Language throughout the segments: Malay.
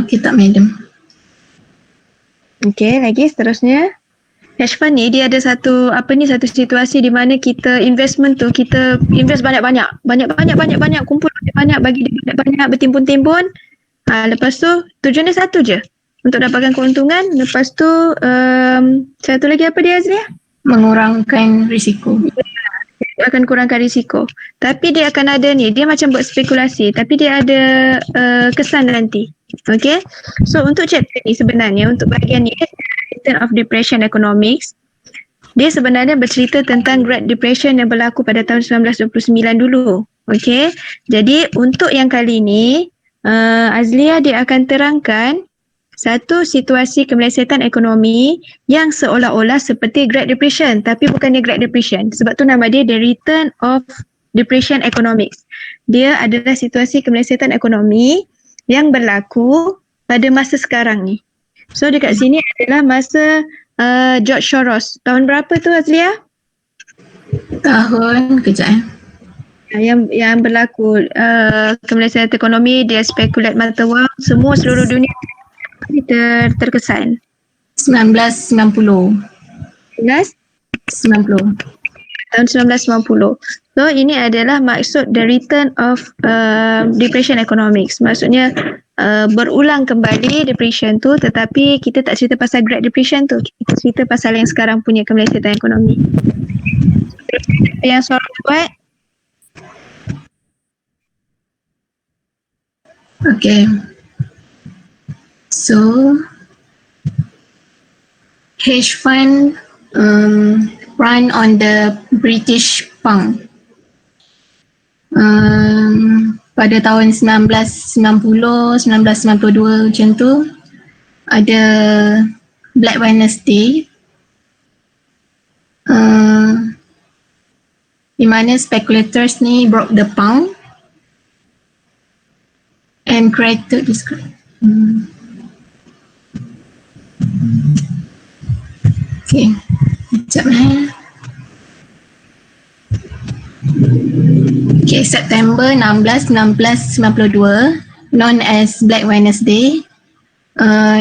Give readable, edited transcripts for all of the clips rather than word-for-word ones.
Okay tak madam. Okay, lagi seterusnya. Hedge fund ni dia ada satu situasi di mana kita investment tu kita invest banyak-banyak, kumpul banyak-banyak, bagi dia banyak-banyak, bertimbun-timbun. Lepas tu tujuan dia satu je, untuk dapatkan keuntungan. Lepas tu satu lagi apa dia, Azlia? Mengurangkan risiko. Dia akan kurangkan risiko. Tapi dia akan ada ni, dia macam buat spekulasi, tapi dia ada kesan nanti. Okay, so untuk chapter ni sebenarnya, untuk bahagian ni, Return of Depression Economics, dia sebenarnya bercerita tentang Great Depression yang berlaku pada tahun 1929 dulu. Okay, jadi untuk yang kali ni, Azlia dia akan terangkan satu situasi kemelesetan ekonomi yang seolah-olah seperti Great Depression, tapi bukannya Great Depression. Sebab tu nama dia The Return of Depression Economics. Dia adalah situasi kemelesetan ekonomi yang berlaku pada masa sekarang ni. So dekat sini adalah masa George Soros. Tahun berapa tu, Azlia? Tahun kejap yang berlaku kemelesetan ekonomi, dia spekulat mata wang, semua seluruh dunia terkesan. 1990. 1990. Tahun 1990. So ini adalah maksud the return of depression economics. Maksudnya berulang kembali depression tu, tetapi kita tak cerita pasal Great Depression tu. Kita cerita pasal yang sekarang punya kemelesetan ekonomi. Yang Soros buat. Okay. So, hedge fund run on the British pound. Pada tahun 1990, 1992 macam tu, ada Black Wednesday, di mana speculators ni broke the pound and created this. Okay, sekejap Okay, September 16, 1992, known as Black Wednesday.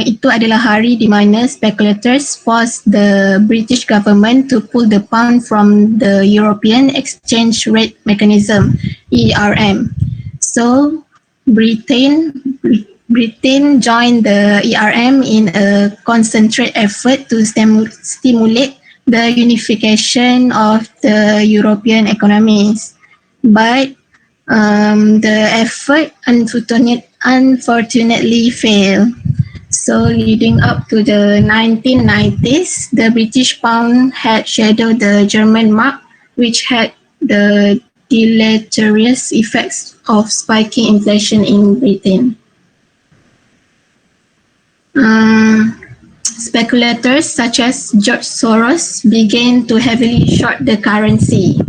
Itu adalah hari di mana speculators forced the British government to pull the pound from the European Exchange Rate Mechanism, ERM. So, Britain joined the ERM in a concentrated effort to stimulate the unification of the European economies. But the effort unfortunately failed. So leading up to the 1990s, the British pound had shadowed the German mark, which had the deleterious effects of spiking inflation in Britain. Speculators such as George Soros began to heavily short the currency.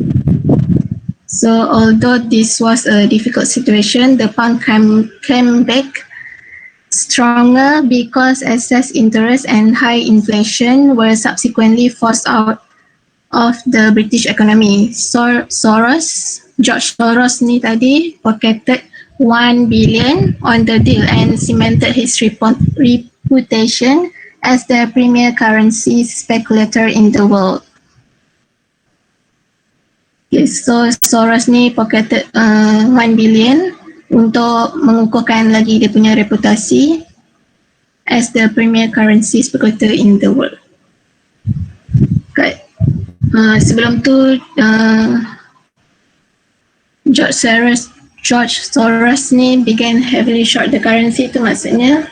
So although this was a difficult situation, the pound came back stronger because excess interest and high inflation were subsequently forced out of the British economy. George Soros ni tadi pocketed 1 billion on the deal and cemented his reputation as the premier currency speculator in the world. Okay, so Soros ni pocketed 1 billion untuk mengukuhkan lagi dia punya reputasi as the premier currency speculator in the world. Sebelum tu George Soros ni began heavily short the currency, tu maksudnya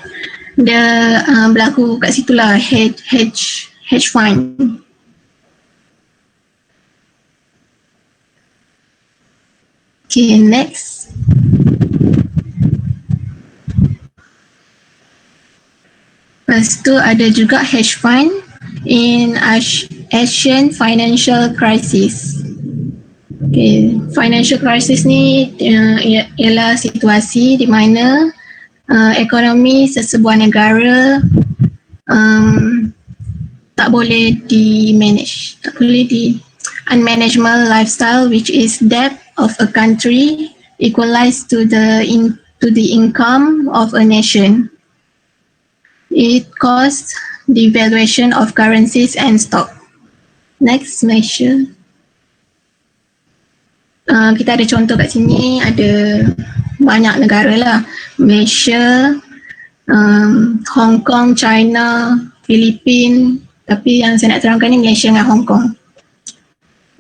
dia berlaku kat situlah hedge fund. Okay, next. Lepas tu ada juga hedge fund in Asian financial crisis. Okay, financial crisis ni ialah situasi di mana ekonomi sesebuah negara tak boleh di-manage, unmanageable lifestyle, which is debt of a country equalized to the income of a nation. It caused devaluation of currencies and stock. Next, Malaysia. Kita ada contoh kat sini, ada banyak negara lah. Malaysia, Hong Kong, China, Filipina. Tapi yang saya nak terangkan ni Malaysia dengan Hong Kong.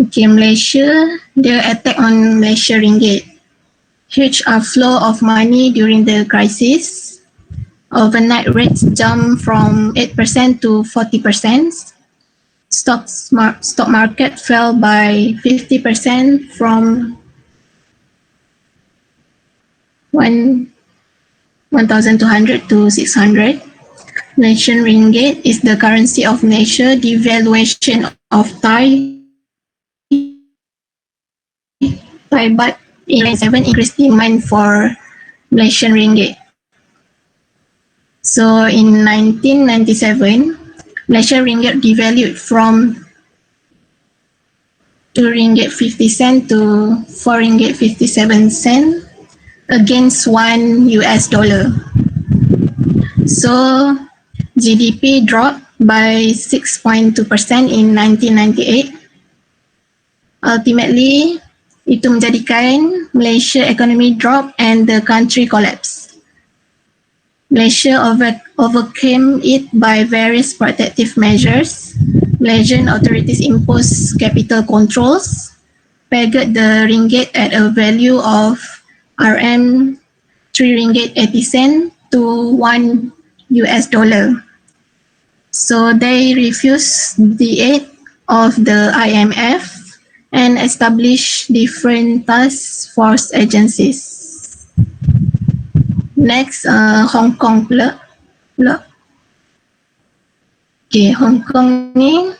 Okay, Malaysia, dia attack on Malaysia ringgit. Huge outflow of money during the crisis. Overnight rates jump from 8% to 40%. Stock market fell by 50% from 1,200 to 600. Malaysian ringgit is the currency of Malaysia. Devaluation of Thai baht in 1997 increased demand for Malaysian ringgit. So in 1997, Malaysian ringgit devalued from 2 ringgit 50 cent to 4 ringgit 57 cent against $1. So GDP dropped by 6.2% in 1998. Ultimately, itu menjadikan Malaysia economy drop and the country collapse. Malaysia overcame it by various protective measures. Malaysian authorities imposed capital controls, pegged the ringgit at a value of RM 3 ringgit 80 cent to $1. So they refused the aid of the IMF and establish different task force agencies. Next, Hong Kong pula. Okay, Hong Kong ni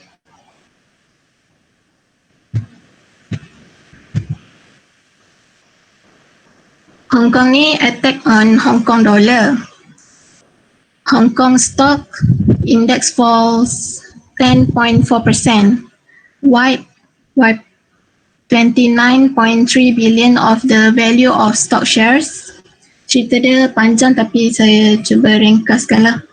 attack on Hong Kong dollar. Hong Kong stock index falls 10.4%, wipe 29.3 billion of the value of stock shares. Cerita dia panjang tapi saya cuba ringkaskan lah.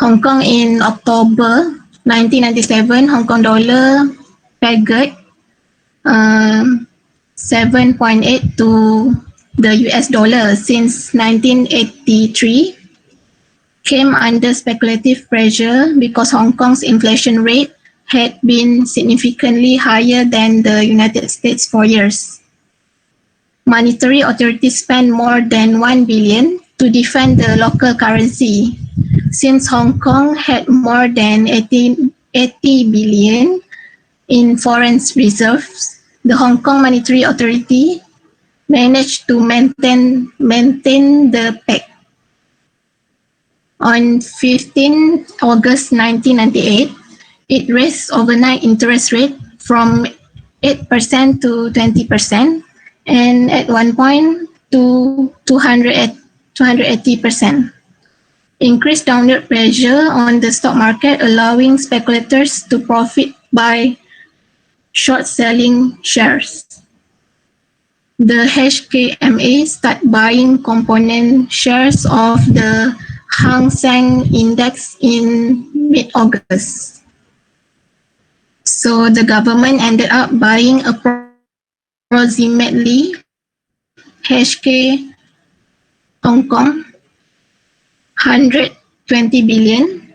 Hong Kong in October 1997, Hong Kong dollar pegged 7.8 to the US dollar since 1983, came under speculative pressure because Hong Kong's inflation rate had been significantly higher than the United States for years. Monetary authorities spent more than 1 billion to defend the local currency. Since Hong Kong had more than 80 billion in foreign reserves, the Hong Kong Monetary Authority managed to maintain the peg. On 15 August 1998, it raised overnight interest rate from 8% to 20%, and at one point to 280%. Increased downward pressure on the stock market, allowing speculators to profit by short selling shares. The HKMA start buying component shares of the Hang Seng Index in mid-August. So the government ended up buying approximately HK Hong Kong 120 billion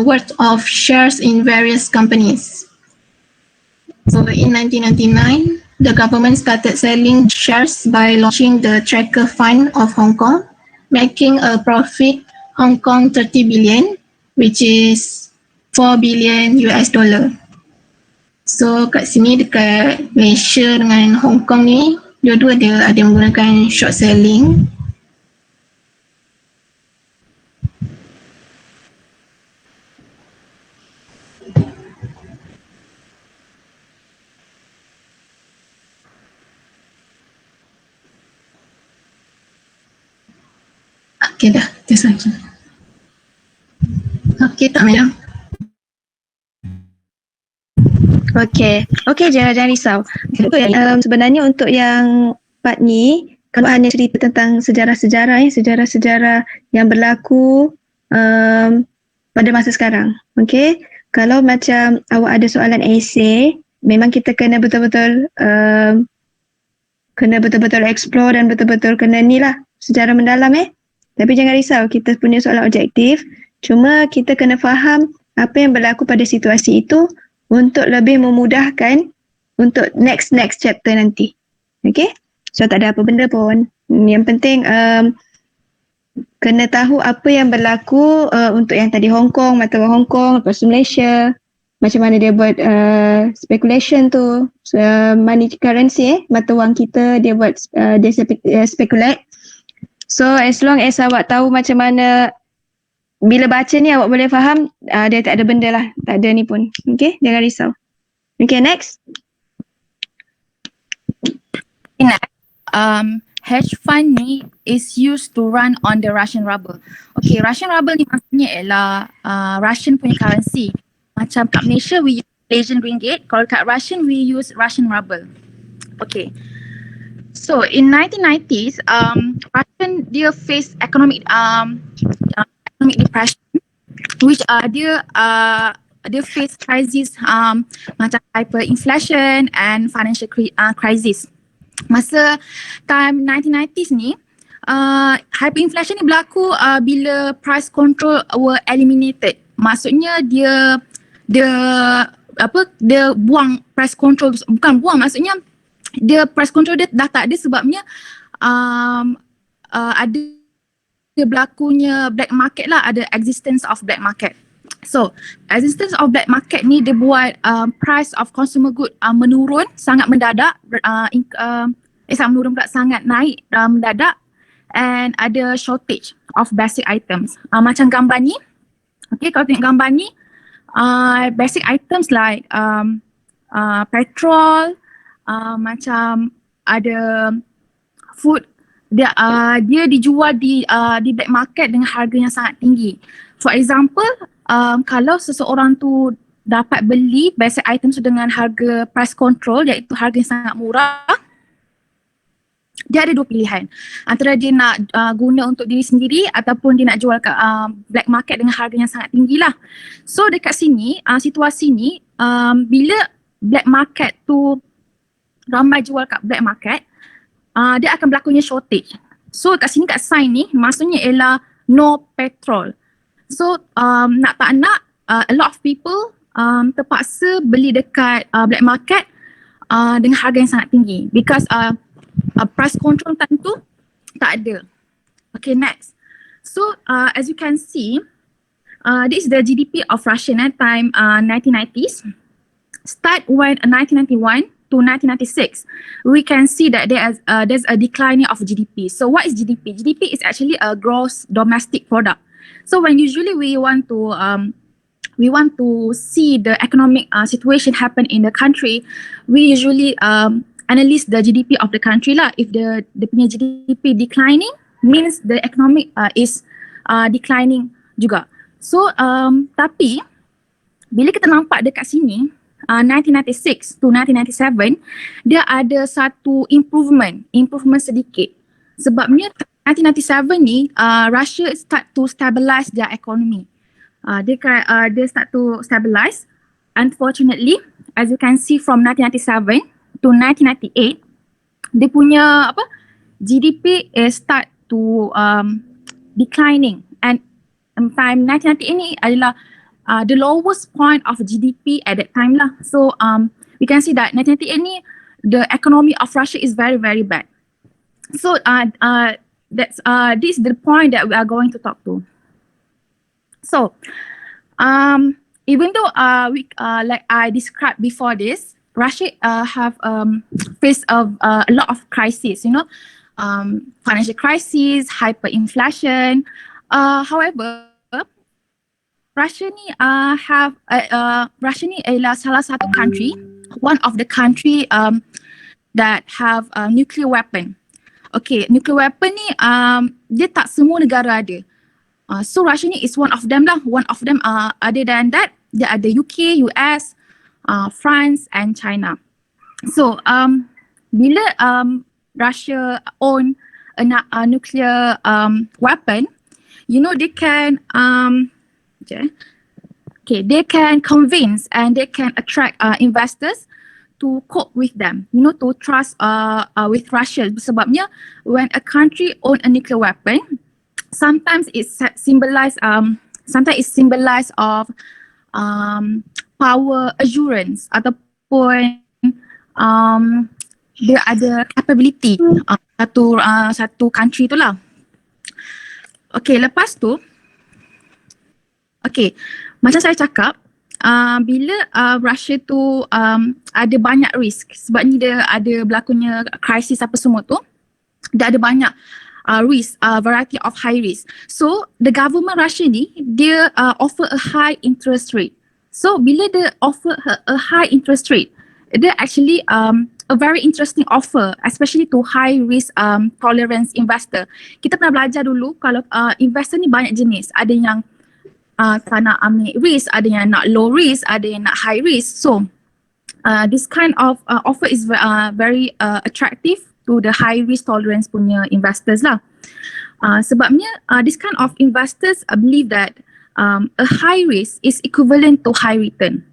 worth of shares in various companies. So in 1999, the government started selling shares by launching the Tracker Fund of Hong Kong, making a profit Hong Kong 30 billion, which is $4 billion. So kat sini dekat Malaysia dengan Hong Kong ni, dua-dua dia ada menggunakan short selling. Okay dah, itu saja. Okay tak Mira? Okay, jangan risau. Sebenarnya untuk yang part ni, kalau hanya cerita tentang sejarah-sejarah yang berlaku pada masa sekarang. Okay, kalau macam awak ada soalan esei, memang kita kena betul-betul explore dan betul-betul kena ni lah secara mendalam Tapi jangan risau, kita punya soalan objektif. Cuma kita kena faham apa yang berlaku pada situasi itu untuk lebih memudahkan untuk next chapter nanti. Okay? So tak ada apa benda pun. Yang penting kena tahu apa yang berlaku untuk yang tadi Hong Kong, mata wang Hong Kong, lepas tu Malaysia. Macam mana dia buat speculation tu. Money currency mata wang kita dia buat dia speculate. So as long as awak tahu macam mana, bila baca ni awak boleh faham, dia tak ada benda lah, tak ada ni pun. Okay, jangan risau. Okay, next. Hedge fund ni is used to run on the Russian ruble. Okay, Russian ruble ni maksudnya ialah Russian punya currency. Macam kat Malaysia we use Malaysian ringgit, kalau kat Russian we use Russian ruble. Okay. So in 1990s, Russian dia face economic depression, which dia face crisis macam hyperinflation and financial crisis. Masa time 1990s ni, hyperinflation ni berlaku bila price control were eliminated. Maksudnya dia buang price control, bukan buang, maksudnya dia price control dia dah tak ada sebabnya ada berlakunya black market lah, ada existence of black market. So existence of black market ni dia buat price of consumer good menurun sangat mendadak, sangat naik mendadak, and ada shortage of basic items. Macam gambar ni, okay, kalau tengok gambar ni, basic items like petrol, macam ada food, dia dijual di black market dengan harga yang sangat tinggi. For example, kalau seseorang tu dapat beli basic items dengan harga price control, iaitu harga yang sangat murah, dia ada dua pilihan. Antara dia nak guna untuk diri sendiri ataupun dia nak jual kat black market dengan harga yang sangat tinggi lah. So dekat sini, situasi ni, bila black market tu ramai jual kat black market, dia akan berlakunya shortage. So kat sini kat sign ni maksudnya ialah no petrol. So nak tak nak, a lot of people terpaksa beli dekat black market dengan harga yang sangat tinggi because price control time tu tak ada. Okay, next. So as you can see, this is the GDP of Russia time 1990s. Start when 1991 to 1996, we can see that there's a declining of GDP. So what is GDP? GDP is actually a gross domestic product. So when usually we want to see the economic situation happen in the country, we usually analyze the GDP of the country lah. If the punya GDP declining, means the economic is declining juga. So tapi bila kita nampak dekat sini, 1996 to 1997, dia ada satu improvement sedikit. Sebabnya 1997 ni, Russia start to stabilize their economy. Dia start to stabilize. Unfortunately, as you can see from 1997 to 1998, dia punya GDP start to declining. And time 1998 ni adalah the lowest point of GDP at that time lah. So we can see that 1998 ni, the economy of Russia is very, very bad. So this is the point that we are going to talk to. So even though like I described before this, Russia have faced a lot of crises, financial crisis, hyperinflation. However, Russia ni Russia ni adalah salah satu country, one of the country that have nuclear weapon. Okay, nuclear weapon ni dia tak semua negara ada. So Russia ni is one of them lah. One of them other than that, dia ada UK, US, France and China. So bila Russia own a nuclear weapon, you know, they can they can convince and they can attract investors to cope with them, you know, to trust with Russia. Sebabnya when a country own a nuclear weapon, sometimes it's symbolized of power assurance ataupun dia ada capability satu country tu lah. Okay, lepas tu macam saya cakap, bila Russia tu ada banyak risk sebabnya dia ada berlakunya krisis apa semua tu, dia ada banyak risk, variety of high risk. So the government Russia ni dia offer a high interest rate. So bila dia offer a high interest rate, dia actually a very interesting offer, especially to high risk tolerance investor. Kita pernah belajar dulu kalau investor ni banyak jenis, ada yang tak nak ambil risk, ada yang nak low risk, ada yang nak high risk. So this kind of offer is very attractive to the high risk tolerance punya investors lah. Sebabnya this kind of investors believe that a high risk is equivalent to high return.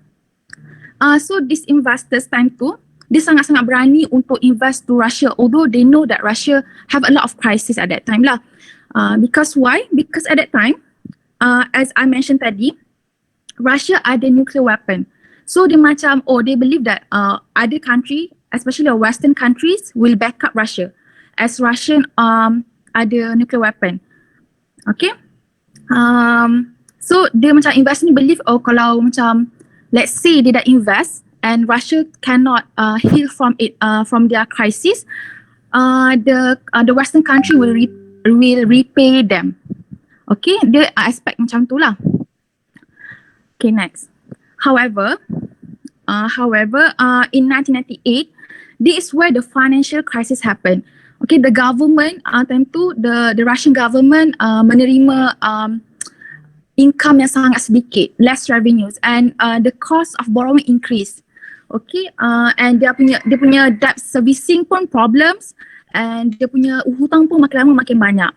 So these investors time tu dia sangat-sangat berani untuk invest to Russia, although they know that Russia have a lot of crisis at that time lah. Because why? Because at that time, as I mentioned tadi, Russia ada nuclear weapon. So dia macam, they believe that other country, especially Western countries, will back up Russia as Russian ada nuclear weapon. Okay? So dia macam investor ni believe, kalau macam let's say dia dah invest and Russia cannot heal from it, from their crisis, the Western country will repay them. Okay, dia expect macam tu lah. Okay, next. However, in 1998, this is where the financial crisis happened. Okay, the government time tu the Russian government menerima income yang sangat sedikit, less revenues, and the cost of borrowing increased. Okay, and dia punya debt servicing pun problems, and dia punya hutang pun makin lama makin banyak.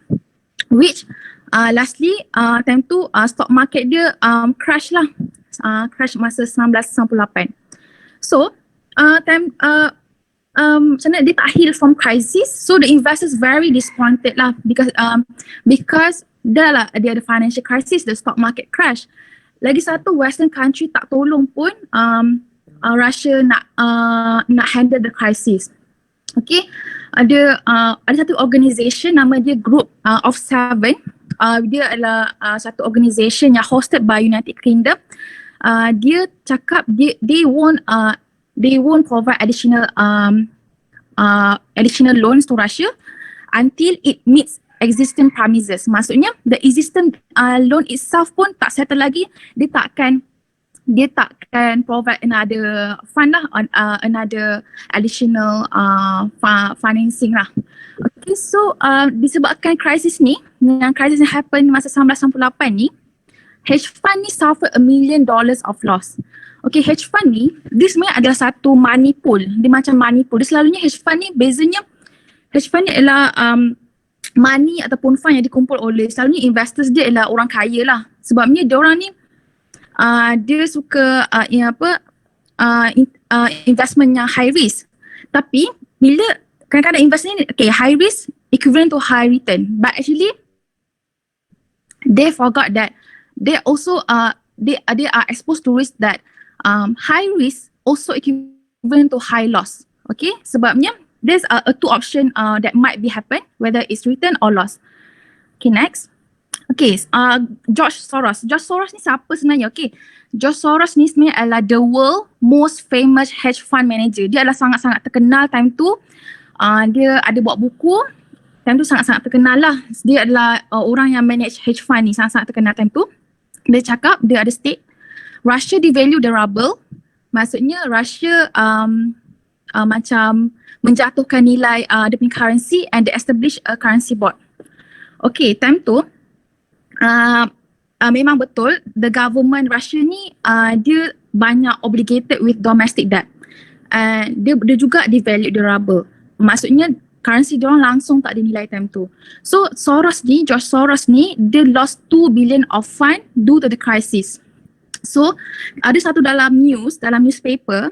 Which lastly time tu stock market dia crash lah, crash masa 1998. So macam mana dia tak heal from crisis, so the investors very disappointed lah, because dia ada financial crisis, the stock market crash. Lagi satu, Western country tak tolong pun Russia nak handle the crisis. Okay, ada satu organisation nama dia Group of Seven. Dia adalah satu organisation yang hosted by United Kingdom. Dia cakap they won't provide additional loans to Russia until it meets existing premises. Maksudnya the existing loan itself pun tak settle lagi, dia takkan provide another fund lah, another additional financing lah. Okay, so disebabkan krisis ni, yang krisis yang happen masa 1998 ni, hedge fund ni suffer $1 million of loss. Okay, hedge fund ni, dia sebenarnya adalah satu money pool. Dia macam money pool. Dia selalunya hedge fund ni, bezanya hedge fund ni adalah money ataupun fund yang dikumpul oleh selalunya investors dia adalah orang kaya lah. Sebabnya dia orang ni dia suka investment yang high risk. Tapi bila kadang-kadang investment ni high risk equivalent to high return, but actually they forgot that they also they are exposed to risk that high risk also equivalent to high loss. Okay, sebabnya there's a two option that might be happen, whether it's return or loss. Okay, next. Okay, George Soros. George Soros ni siapa sebenarnya? Okay, George Soros ni sebenarnya adalah the world most famous hedge fund manager. Dia adalah sangat-sangat terkenal time tu. Dia ada buat buku. Time tu sangat-sangat terkenal lah. Dia adalah orang yang manage hedge fund ni, sangat-sangat terkenal time tu. Dia cakap, dia ada state, Russia devalue the ruble. Maksudnya Russia macam menjatuhkan nilai dia punya currency, and they establish a currency board. Okay, time tu memang betul the government Russia ni dia banyak obligated with domestic debt. Dia juga devalue the ruble. Maksudnya currency diorang langsung tak ada nilai time tu. So George Soros ni, dia lost 2 billion of fund due to the crisis. So ada satu dalam newspaper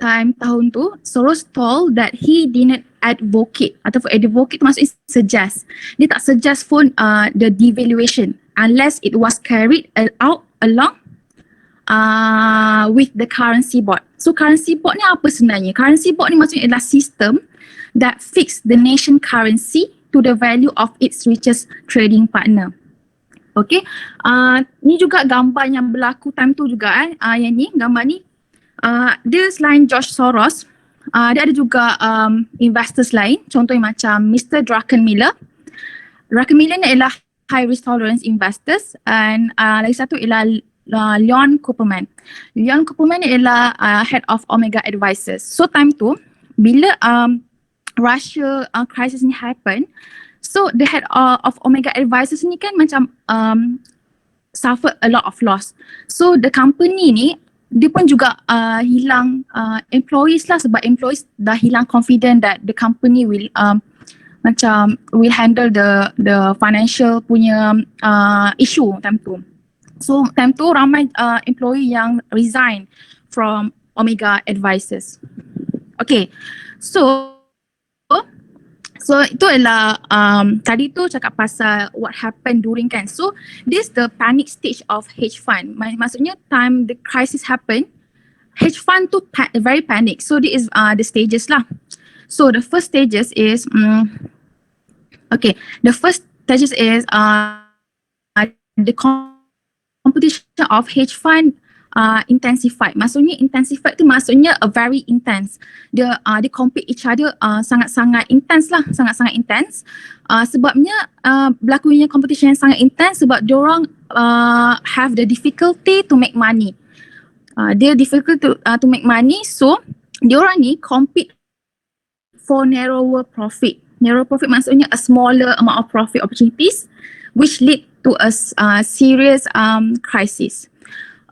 time tahun tu, Soros told that he didn't advocate, ataupun advocate tu maksudnya suggest. Dia tak suggest pun the devaluation unless it was carried out along with the currency board. So currency board ni apa sebenarnya? Currency board ni maksudnya adalah sistem that fix the nation currency to the value of its richest trading partner. Okay, ni juga gambar yang berlaku time tu juga yang ni, gambar ni. Dia selain George Soros, dia ada juga investors lain, contohnya macam Mr. Druckenmiller. Druckenmiller ni adalah high risk tolerance investors, and lagi satu ialah Leon Cooperman. Leon Cooperman ni adalah head of Omega Advisors. So time tu, bila Russia crisis ni happen, so the head of Omega Advisors ni kan macam suffer a lot of loss. So the company ni, dia pun juga hilang employees lah, sebab employees dah hilang confident that the company will will handle the financial punya issue time tu. So time tu ramai employee yang resign from Omega Advisors. Okay, so itu adalah tadi tu cakap pasal what happened during kan. So this the panic stage of hedge fund. Maksudnya time the crisis happen, hedge fund tu very panic. So this is the stages lah. So the first stages is the first stages is the competition of hedge fund intensified. Maksudnya intensified tu maksudnya very intense. Dia compete each other sangat-sangat intense lah, sangat-sangat intense. Sebabnya berlakunya competition yang sangat intense sebab diorang have the difficulty to make money. Dia difficult to make money, so diorang ni compete for narrower profit. Narrow profit maksudnya a smaller amount of profit opportunities which lead to a serious crisis.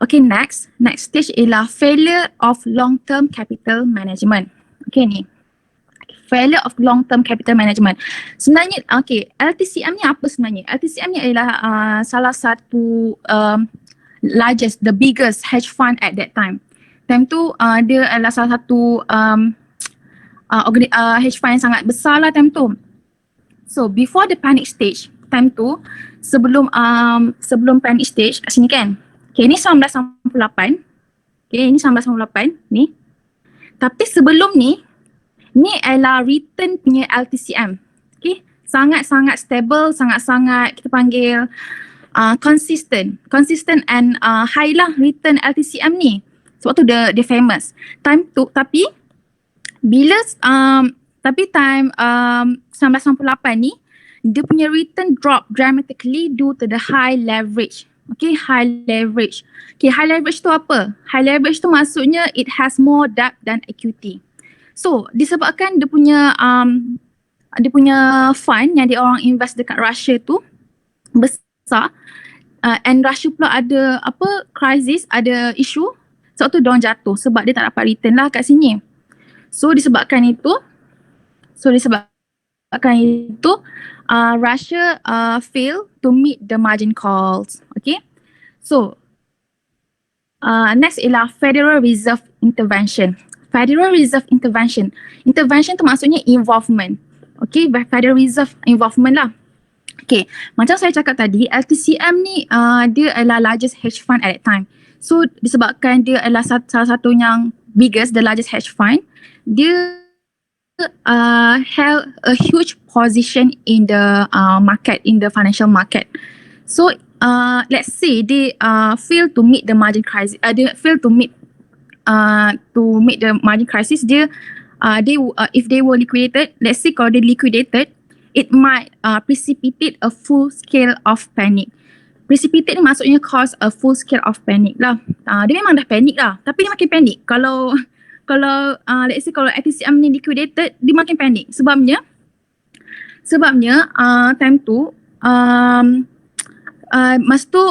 Okay, next stage ialah failure of long-term capital management. Okay ni, failure of long-term capital management. Sebenarnya, okay, LTCM ni apa sebenarnya? LTCM ni adalah salah satu largest, the biggest hedge fund at that time. Time tu dia adalah salah satu hedge fund yang sangat besar lah time tu. So before the panic stage, time tu sebelum panic stage kat sini kan. Okay, ni 1998. Okay, ini 1998 ni. Tapi sebelum ni adalah return punya LTCM. Okay, sangat-sangat stable, sangat-sangat kita panggil consistent and high lah return LTCM ni. Sebab tu dia famous. Time tu, tapi bila time 1998 ni, dia punya return drop dramatically due to the high leverage. Okay, high leverage. Okay, high leverage tu apa? High leverage tu maksudnya it has more debt than equity. So, disebabkan dia punya fund yang dia orang invest dekat Russia tu besar, and Russia pula ada crisis, ada issue, sebab tu diorang jatuh sebab dia tak dapat return lah kat sini. So, disebabkan itu Russia fail to meet the margin calls. Okay, so next ialah Federal Reserve Intervention. Federal Reserve Intervention tu maksudnya involvement. Okay, Federal Reserve involvement lah. Okay, macam saya cakap tadi, LTCM ni dia adalah largest hedge fund at that time. So disebabkan dia adalah salah satu yang biggest, the largest hedge fund, dia held a huge position in the market, in the financial market. So let's say they fail to meet the margin crisis. They fail to meet the margin crisis. If they were liquidated, let's say kalau they liquidated, it might precipitate a full scale of panic. Precipitate ni maksudnya cause a full scale of panic lah. Dia memang dah panic lah, tapi dia makin panic kalau let's say kalau LTCM ni liquidated, dia makin panik. Sebabnya time tu masa tu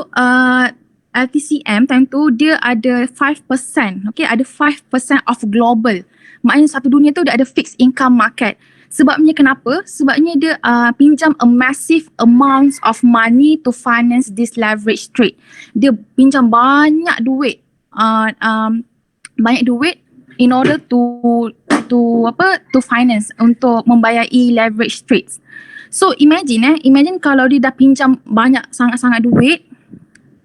LTCM time tu dia ada 5%. Okay, ada 5% of global. Maknanya satu dunia tu dia ada fixed income market. Sebabnya kenapa? Sebabnya dia pinjam a massive amounts of money to finance this leverage trade. Dia pinjam banyak duit, banyak duit in order to finance, untuk membayari leverage trades. So imagine kalau dia dah pinjam banyak sangat-sangat duit.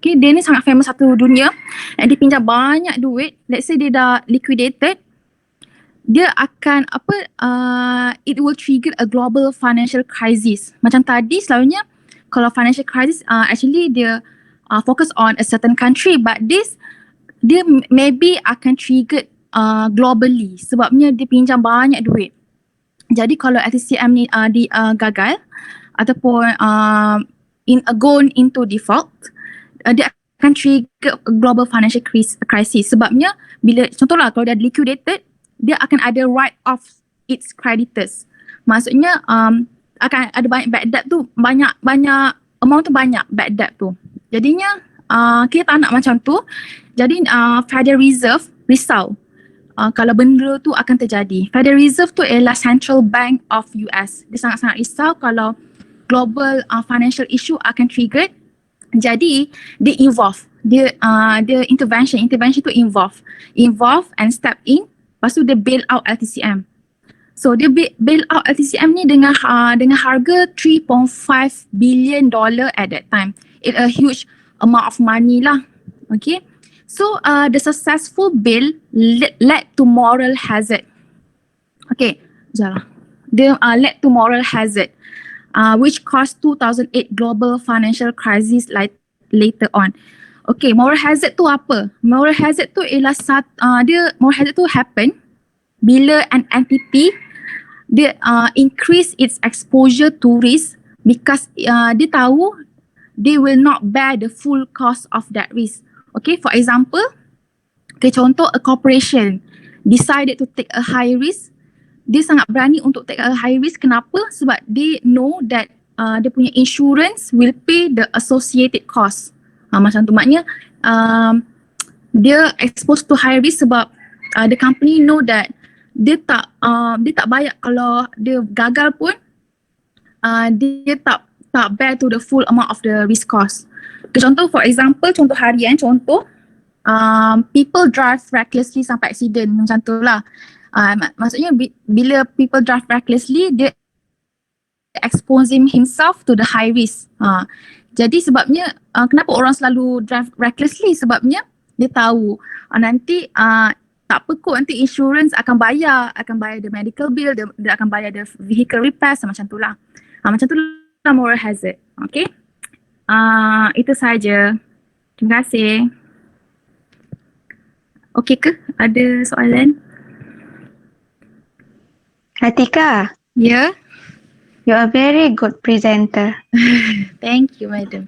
Okay, dia ni sangat famous satu dunia, and dia pinjam banyak duit. Let's say dia dah liquidated, dia akan it will trigger a global financial crisis. Macam tadi selalunya kalau financial crisis actually dia focus on a certain country, but dia maybe akan trigger globally sebabnya dia pinjam banyak duit. Jadi kalau LTCM ni gagal ataupun gone into default, dia akan trigger global financial crisis. Sebabnya bila contohlah kalau dia liquidated, dia akan ada write off its creditors. Maksudnya akan ada banyak bad debt tu, banyak amount tu, banyak bad debt tu. Jadinya kita tak nak macam tu. Jadi Federal Reserve risau kalau benda tu akan terjadi. Federal Reserve tu ialah Central Bank of US. Dia sangat-sangat risau kalau global financial issue akan trigger. Jadi dia involve, dia intervention tu involve and step in. Lepas tu dia bail out LTCM. So dia bail out LTCM ni dengan harga $3.5 billion at that time. It's a huge amount of money lah. Okay. So the successful bail led to moral hazard. Okay, jalan. Dia led to moral hazard, which caused 2008 global financial crisis later on. Okay, moral hazard tu apa? Moral hazard tu ialah moral hazard tu happen bila an entity dia increase its exposure to risk because dia tahu they will not bear the full cost of that risk. Okay, for example, contoh a corporation decided to take a high risk. Dia sangat berani untuk take a high risk. Kenapa? Sebab they know that dia punya insurance will pay the associated cost. Macam tu, maknanya dia exposed to high risk sebab the company know that dia tak bayar kalau dia gagal pun, dia tak bear to the full amount of the risk cost. Contoh, for example, contoh harian, people drive recklessly sampai accident, macam tu lah. Maksudnya bila people drive recklessly, dia exposing himself to the high risk. Jadi sebabnya kenapa orang selalu drive recklessly? Sebabnya dia tahu nanti tak apa kot, nanti insurance akan bayar the medical bill, dia akan bayar the vehicle repairs, macam tu lah. Macam tu lah moral hazard. Okay. Itu saja. Terima kasih. Okey ke? Ada soalan? Atika, Ya. you are very good presenter. Thank you, madam.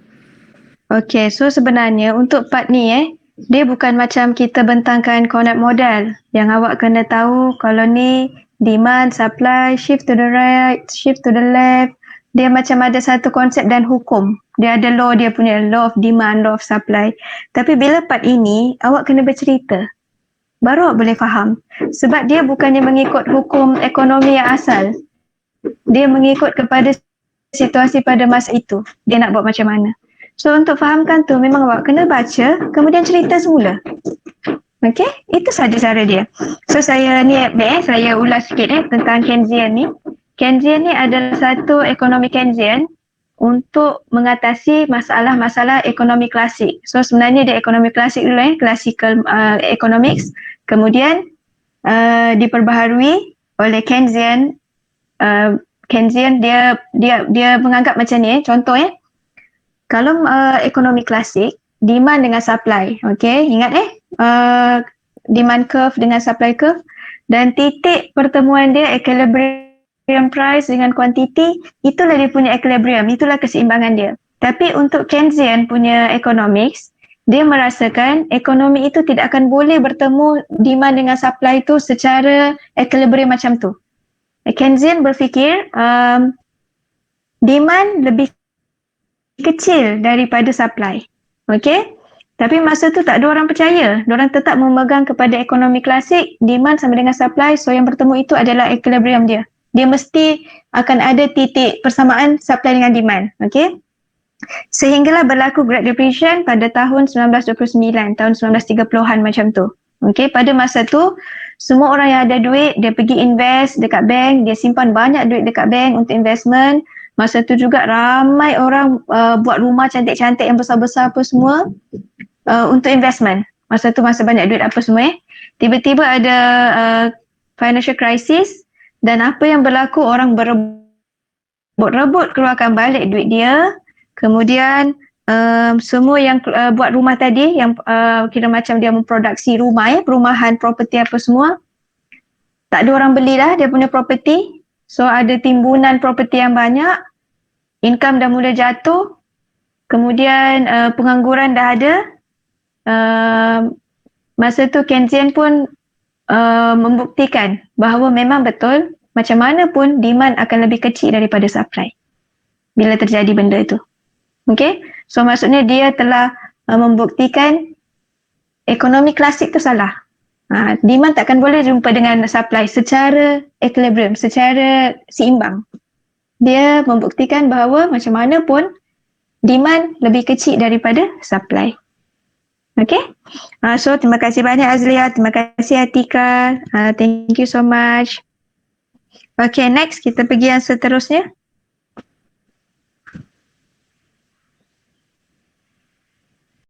Okay, so sebenarnya untuk part ni dia bukan macam kita bentangkan konsep modal yang awak kena tahu kalau ni demand, supply, shift to the right, shift to the left. Dia macam ada satu konsep dan hukum. Dia ada law, dia punya law of demand, law of supply. Tapi bila part ini, awak kena bercerita. Baru awak boleh faham. Sebab dia bukannya mengikut hukum ekonomi yang asal. Dia mengikut kepada situasi pada masa itu. Dia nak buat macam mana. So untuk fahamkan tu, memang awak kena baca, kemudian cerita semula. Okay? Itu saja cara dia. So saya ulas sikit tentang Keynesian ni. Keynesian ni adalah satu ekonomi Keynesian untuk mengatasi masalah-masalah ekonomi klasik. So sebenarnya dia ekonomi klasik dulu classical economics. Kemudian diperbaharui oleh Keynesian. Keynesian dia menganggap macam ni contoh kalau ekonomi klasik, demand dengan supply. Okay, ingat demand curve dengan supply curve, dan titik pertemuan dia equilibrium price dengan quantity, itulah dia punya equilibrium, itulah keseimbangan dia. Tapi untuk Keynesian punya economics, dia merasakan ekonomi itu tidak akan boleh bertemu demand dengan supply itu secara equilibrium macam tu. Keynesian berfikir demand lebih kecil daripada supply. Okay? Tapi masa tu tak ada orang percaya. Diorang tetap memegang kepada ekonomi klasik, demand sama dengan supply, so yang bertemu itu adalah equilibrium dia. dia mesti akan ada titik persamaan supply dengan demand. Okay. Sehinggalah berlaku Great Depression pada tahun 1929, tahun 1930-an macam tu. Okay, pada masa tu semua orang yang ada duit dia pergi invest dekat bank, dia simpan banyak duit dekat bank untuk investment. Masa tu juga ramai orang buat rumah cantik-cantik yang besar-besar apa semua untuk investment. Masa tu masa banyak duit apa semua Tiba-tiba ada financial crisis dan apa yang berlaku, orang berebut keluarkan balik duit dia. Kemudian semua yang buat rumah tadi yang kira macam dia memproduksi rumah perumahan, property apa semua, tak ada orang beli dah dia punya property. So ada timbunan property yang banyak, income dah mula jatuh, kemudian pengangguran dah ada. Masa tu Keynesian pun membuktikan bahawa memang betul macam mana pun demand akan lebih kecil daripada supply bila terjadi benda itu. Okay, so maksudnya dia telah membuktikan ekonomi klasik tu salah. Demand takkan boleh jumpa dengan supply secara equilibrium, secara seimbang. Dia membuktikan bahawa macam mana pun demand lebih kecil daripada supply. Okay, so terima kasih banyak Azlia, terima kasih Atika, thank you so much. Okay, next kita pergi yang seterusnya.